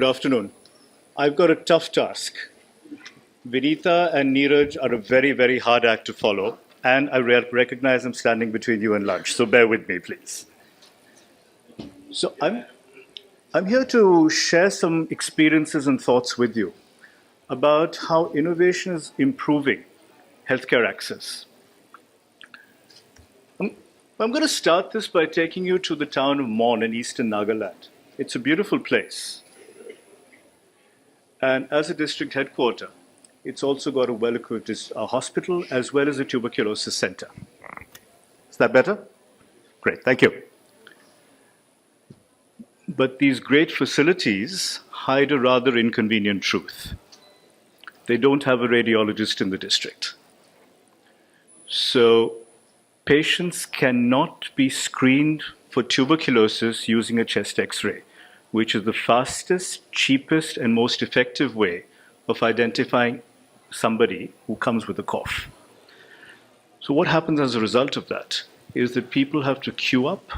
Good afternoon. I've got a tough task. Vinita and Neeraj are a very, very hard act to follow, and I recognize I'm standing between you and lunch, so bear with me, please. So I'm here to share some experiences and thoughts with you about how innovation is improving healthcare access. I'm going to start this by taking you to the town of Mon in eastern Nagaland. It's a beautiful place. And as a district headquarter, it's also got a well-equipped hospital as well as a tuberculosis center. Is that better? Great, thank you. But these great facilities hide a rather inconvenient truth. They don't have a radiologist in the district. So patients cannot be screened for tuberculosis using a chest X-ray, which is the fastest, cheapest, and most effective way of identifying somebody who comes with a cough. So what happens as a result of that is that people have to queue up,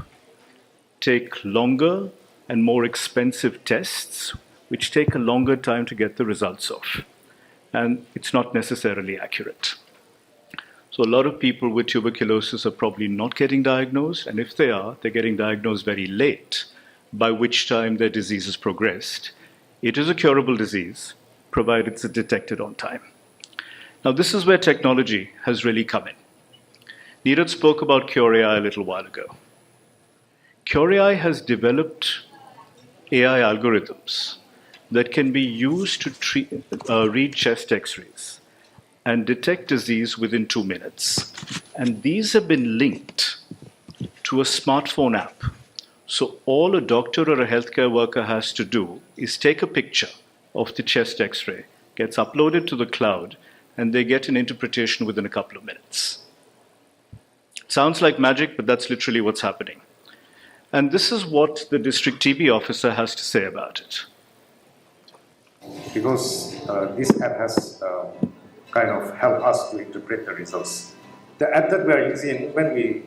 take longer and more expensive tests, which take a longer time to get the results of. And it's not necessarily accurate. So a lot of people with tuberculosis are probably not getting diagnosed, and if they are, they're getting diagnosed very late, by which time their disease has progressed. It is a curable disease, provided it's detected on time. Now, this is where technology has really come in. Neeraj spoke about Cure.ai a little while ago. Cure.ai has developed AI algorithms that can be used to read chest X-rays and detect disease within 2 minutes. And these have been linked to a smartphone app. So all a doctor or a healthcare worker has to do is take a picture of the chest X-ray, gets uploaded to the cloud, and they get an interpretation within a couple of minutes. Sounds like magic, but that's literally what's happening. And this is what the district TB officer has to say about it. Because this app has kind of helped us to interpret the results. The app that we are using, when we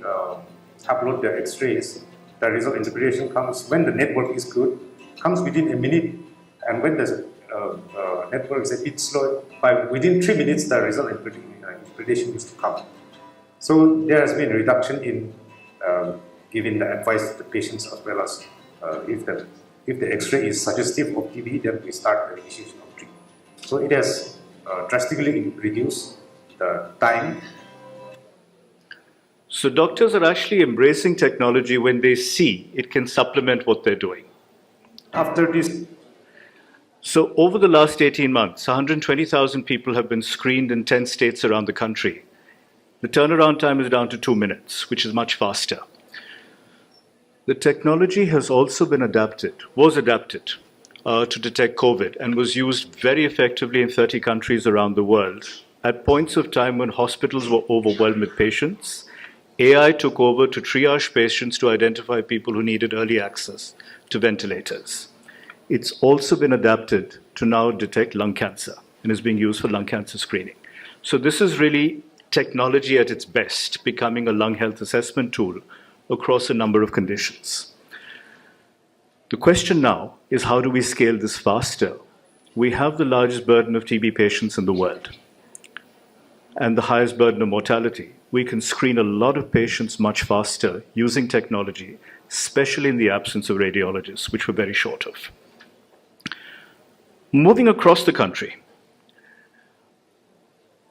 upload the X-rays, the result interpretation comes when the network is good, comes within a minute, and when the network is a bit slow, within 3 minutes the result interpretation used to come. So there has been a reduction in giving the advice to the patients, as well as if the X-ray is suggestive of TB, then we start the initiation of treatment. So it has drastically reduced the time. So doctors are actually embracing technology when they see it can supplement what they're doing. After this, So over the last 18 months, 120,000 people have been screened in 10 states around the country. The turnaround time is down to 2 minutes, which is much faster. The technology has also been was adapted to detect COVID and was used very effectively in 30 countries around the world. At points of time when hospitals were overwhelmed with patients, AI took over to triage patients to identify people who needed early access to ventilators. It's also been adapted to now detect lung cancer and is being used for lung cancer screening. So this is really technology at its best, becoming a lung health assessment tool across a number of conditions. The question now is, how do we scale this faster? We have the largest burden of TB patients in the world and the highest burden of mortality. We can screen a lot of patients much faster using technology, especially in the absence of radiologists, which we're very short of. Moving across the country,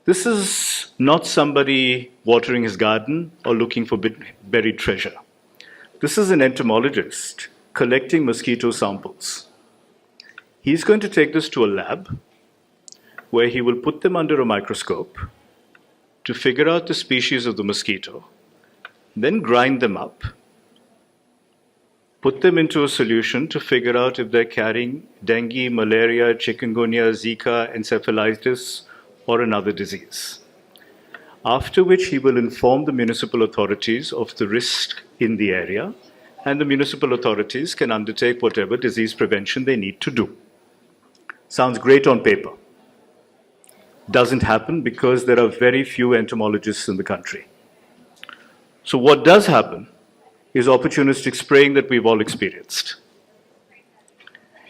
this is not somebody watering his garden or looking for buried treasure. This is an entomologist collecting mosquito samples. He's going to take this to a lab where he will put them under a microscope to figure out the species of the mosquito, then grind them up, put them into a solution to figure out if they're carrying dengue, malaria, chikungunya, Zika, encephalitis, or another disease. After which he will inform the municipal authorities of the risk in the area, and the municipal authorities can undertake whatever disease prevention they need to do. Sounds great on paper. Doesn't happen because there are very few entomologists in the country. So what does happen is opportunistic spraying that we've all experienced.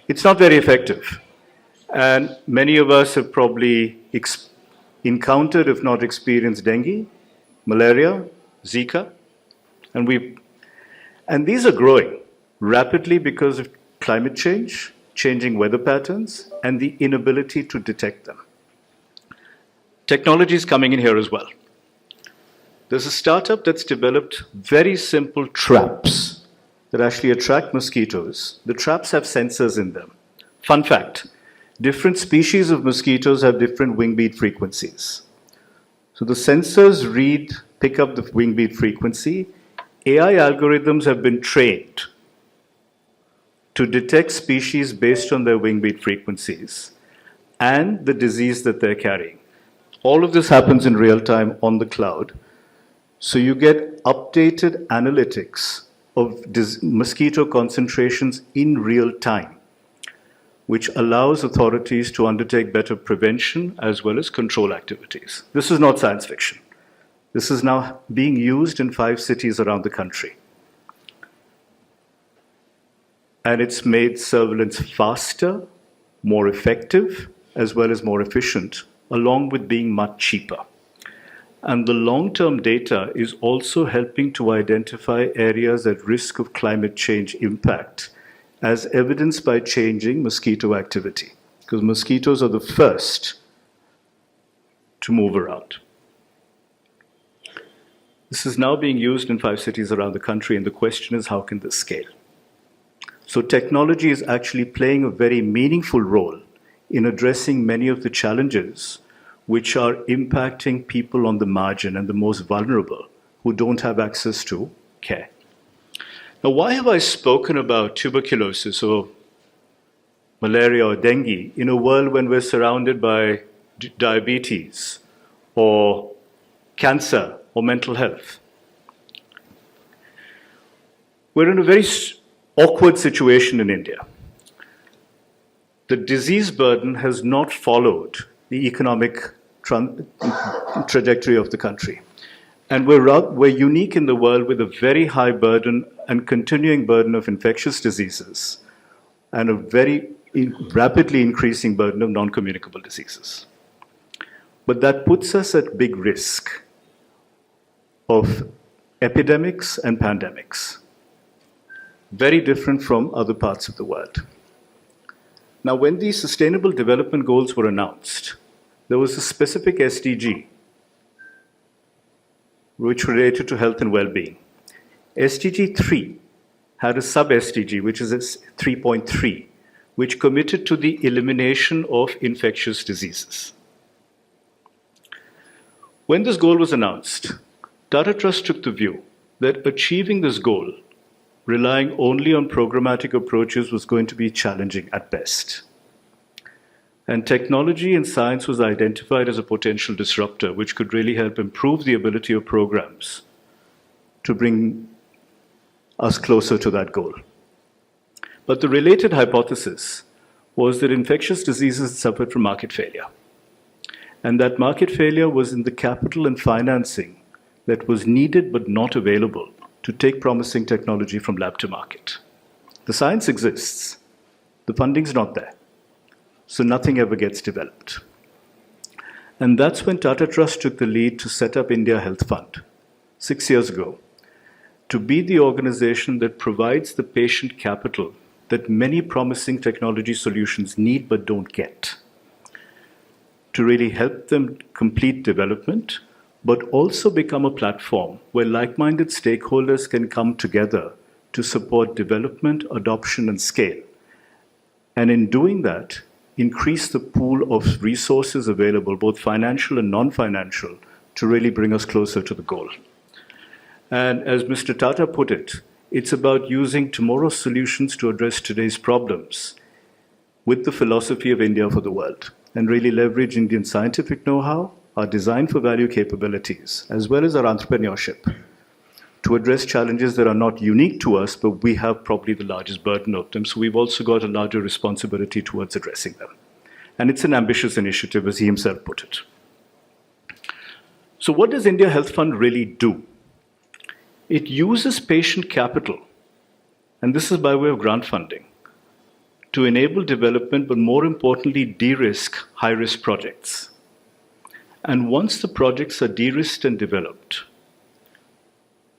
It's not very effective. And many of us have probably encountered, if not experienced, dengue, malaria, Zika, and these are growing rapidly because of climate change, changing weather patterns, and the inability to detect them. Technology is coming in here as well. There's a startup that's developed very simple traps that actually attract mosquitoes. The traps have sensors in them. Fun fact, different species of mosquitoes have different wing beat frequencies. So the sensors pick up the wing beat frequency. AI algorithms have been trained to detect species based on their wing beat frequencies and the disease that they're carrying. All of this happens in real time on the cloud. So you get updated analytics of mosquito concentrations in real time, which allows authorities to undertake better prevention as well as control activities. This is not science fiction. This is now being used in 5 cities around the country. And it's made surveillance faster, more effective, as well as more efficient, along with being much cheaper. And the long-term data is also helping to identify areas at risk of climate change impact, as evidenced by changing mosquito activity, because mosquitoes are the first to move around. This is now being used in 5 cities around the country, and the question is, how can this scale? So technology is actually playing a very meaningful role in addressing many of the challenges which are impacting people on the margin and the most vulnerable who don't have access to care. Now, why have I spoken about tuberculosis or malaria or dengue in a world when we're surrounded by diabetes or cancer or mental health? We're in a very awkward situation in India. The disease burden has not followed the economic trajectory of the country. And we're unique in the world with a very high burden and continuing burden of infectious diseases and a very rapidly increasing burden of non-communicable diseases. But that puts us at big risk of epidemics and pandemics, very different from other parts of the world. Now, when these Sustainable Development Goals were announced, there was a specific SDG which related to health and well-being. SDG 3 had a sub-SDG, which is 3.3, which committed to the elimination of infectious diseases. When this goal was announced, Tata Trusts took the view that achieving this goal, relying only on programmatic approaches, was going to be challenging at best. And technology and science was identified as a potential disruptor, which could really help improve the ability of programs to bring us closer to that goal. But the related hypothesis was that infectious diseases suffered from market failure. And that market failure was in the capital and financing that was needed but not available to take promising technology from lab to market. The science exists, the funding's not there. So nothing ever gets developed. And that's when Tata Trust took the lead to set up India Health Fund 6 years ago, to be the organization that provides the patient capital that many promising technology solutions need but don't get, to really help them complete development, but also become a platform where like-minded stakeholders can come together to support development, adoption, and scale. And in doing that, increase the pool of resources available, both financial and non-financial, to really bring us closer to the goal. And as Mr. Tata put it, it's about using tomorrow's solutions to address today's problems with the philosophy of India for the world, and really leverage Indian scientific know-how, our design for value capabilities, as well as our entrepreneurship, to address challenges that are not unique to us, but we have probably the largest burden of them. So we've also got a larger responsibility towards addressing them. And it's an ambitious initiative, as he himself put it. So what does India Health Fund really do? It uses patient capital, and this is by way of grant funding, to enable development, but more importantly, de-risk high-risk projects. And once the projects are de-risked and developed,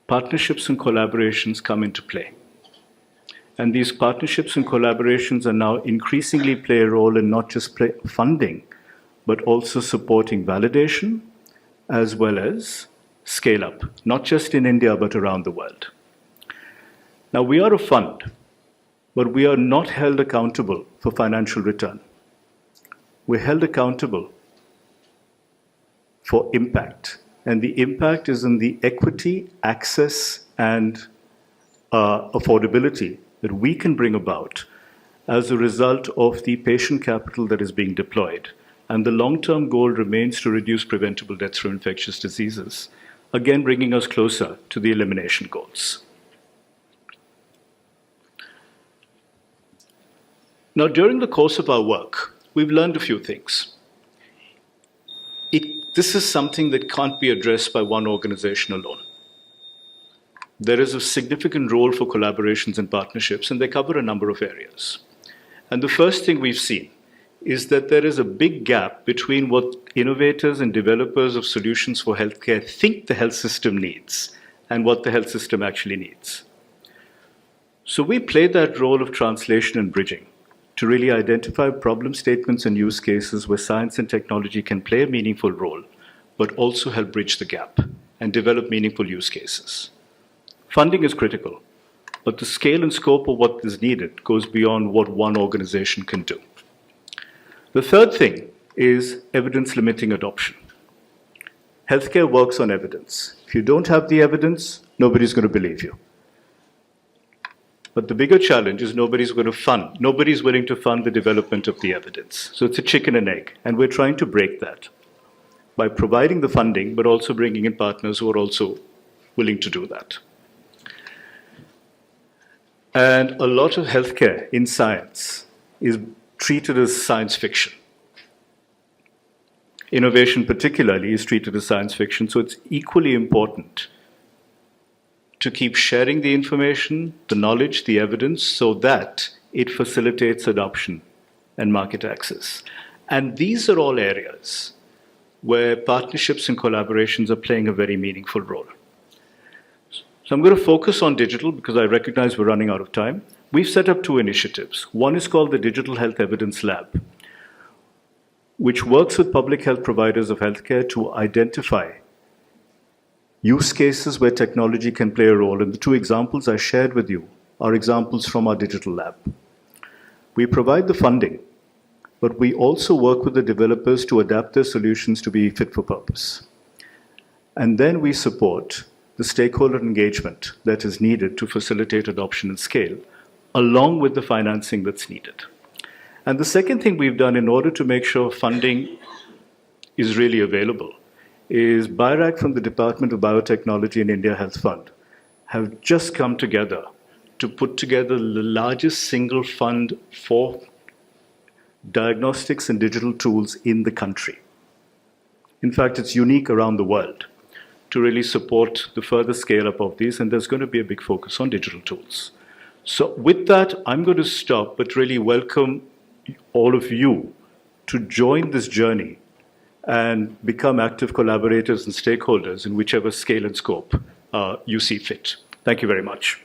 partnerships and collaborations come into play. And these partnerships and collaborations are now increasingly play a role in not just funding, but also supporting validation as well as scale up, not just in India, but around the world. Now, we are a fund, but we are not held accountable for financial return. We're held accountable for impact. And the impact is in the equity, access, and affordability that we can bring about as a result of the patient capital that is being deployed. And the long-term goal remains to reduce preventable deaths from infectious diseases, again bringing us closer to the elimination goals. Now, during the course of our work, we've learned a few things. This is something that can't be addressed by one organization alone. There is a significant role for collaborations and partnerships, and they cover a number of areas. And the first thing we've seen is that there is a big gap between what innovators and developers of solutions for healthcare think the health system needs and what the health system actually needs. So we play that role of translation and bridging to really identify problem statements and use cases where science and technology can play a meaningful role, but also help bridge the gap and develop meaningful use cases. Funding is critical, but the scale and scope of what is needed goes beyond what one organization can do. The third thing is evidence-limiting adoption. Healthcare works on evidence. If you don't have the evidence, nobody's going to believe you. But the bigger challenge is nobody's willing to fund the development of the evidence. So it's a chicken and egg, and we're trying to break that by providing the funding, but also bringing in partners who are also willing to do that. And a lot of healthcare in science is treated as science fiction. Innovation particularly is treated as science fiction, so it's equally important to keep sharing the information, the knowledge, the evidence, so that it facilitates adoption and market access. And these are all areas where partnerships and collaborations are playing a very meaningful role. So I'm going to focus on digital because I recognize we're running out of time. We've set up two initiatives. One is called the Digital Health Evidence Lab, which works with public health providers of healthcare to identify use cases where technology can play a role. And the two examples I shared with you are examples from our digital lab. We provide the funding, but we also work with the developers to adapt their solutions to be fit for purpose. And then we support the stakeholder engagement that is needed to facilitate adoption and scale, along with the financing that's needed. And the second thing we've done in order to make sure funding is really available is BIRAC from the Department of Biotechnology and India Health Fund have just come together to put together the largest single fund for diagnostics and digital tools in the country. In fact, it's unique around the world to really support the further scale up of these, and there's going to be a big focus on digital tools. So with that, I'm going to stop, but really welcome all of you to join this journey and become active collaborators and stakeholders in whichever scale and scope you see fit. Thank you very much.